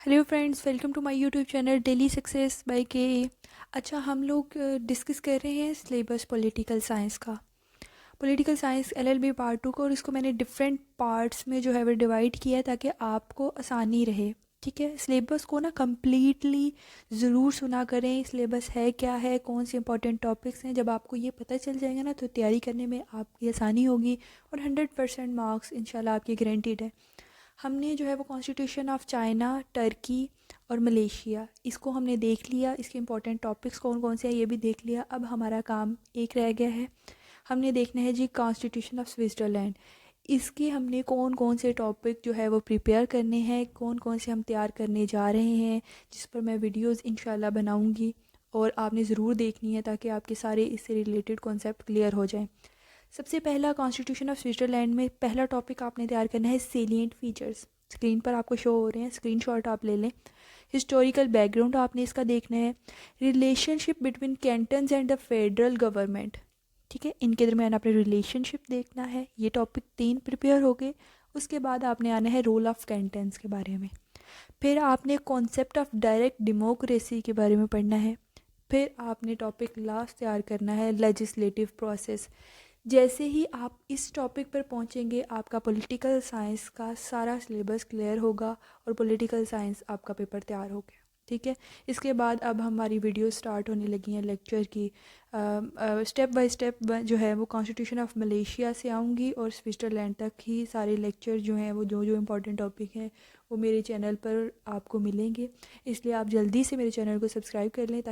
Hello friends, welcome to my YouTube channel daily success by K. अच्छा, हम लोग discuss कर रहे हैं सिलेबस पॉलिटिकल साइंस का। पॉलिटिकल साइंस एलएलबी पार्ट 2 को, और इसको मैंने डिफरेंट पार्ट्स में जो है वो डिवाइड किया है ताकि आपको आसानी रहे। ठीक है, सिलेबस को ना कम्प्लीटली ज़रूर सुना करें। सिलेबस है क्या है, कौन से इंपॉर्टेंट टॉपिक्स हैं, जब आपको ये पता चल जाएगा ना तो तैयारी करने में आपकी आसानी होगी और 100% मार्क्स इंशाल्लाह आपके गारंटीड है। हमने जो है वो कॉन्स्टिट्यूशन ऑफ चाइना, टर्की और मलेशिया, इसको हमने देख लिया। इसके इंपॉर्टेंट टॉपिक्स कौन कौन से हैं ये भी देख लिया। अब हमारा काम एक रह गया है, हमने देखना है जी कॉन्स्टिट्यूशन ऑफ स्विट्ज़रलैंड। इसके हमने कौन कौन से टॉपिक जो है वो प्रिपेयर करने हैं, कौन कौन से हम तैयार करने जा रहे हैं, जिस पर मैं वीडियोस इंशाल्लाह बनाऊंगी और आपने ज़रूर देखनी है ताकि आपके सारे इससे रिलेटेड कॉन्सेप्ट क्लियर हो जाएं। सबसे पहला, कॉन्स्टिट्यूशन ऑफ स्विट्ज़रलैंड में पहला टॉपिक आपने तैयार करना है सेलिएंट फीचर्स। स्क्रीन पर आपको शो हो रहे हैं, स्क्रीनशॉट आप ले लें। हिस्टोरिकल बैकग्राउंड आपने इसका देखना है। Relationship between cantons and the federal government, ठीक है, इनके दरमियान आपने रिलेशनशिप देखना है। ये टॉपिक 3 प्रिपेयर हो गए। उसके बाद आपने आना है रोल ऑफ कैंटन्स के बारे में। फिर आपने कॉन्सेप्ट ऑफ डायरेक्ट डेमोक्रेसी के बारे में पढ़ना है। फिर आपने टॉपिक लास्ट तैयार करना है लेजिस्लेटिव प्रोसेस। जैसे ही आप इस टॉपिक पर पहुंचेंगे आपका पॉलिटिकल साइंस का सारा सिलेबस क्लियर होगा और पॉलिटिकल साइंस आपका पेपर तैयार हो गया। ठीक है, इसके बाद अब हमारी वीडियो स्टार्ट होने लगी हैं लेक्चर की। स्टेप बाय स्टेप जो है वो कॉन्स्टिट्यूशन ऑफ मलेशिया से आऊँगी और स्विट्ज़रलैंड तक ही सारे लेक्चर जो हैं वो जो जो इम्पोर्टेंट टॉपिक हैं वो मेरे चैनल पर आपको मिलेंगे। इसलिए आप जल्दी से मेरे चैनल को सब्सक्राइब कर लें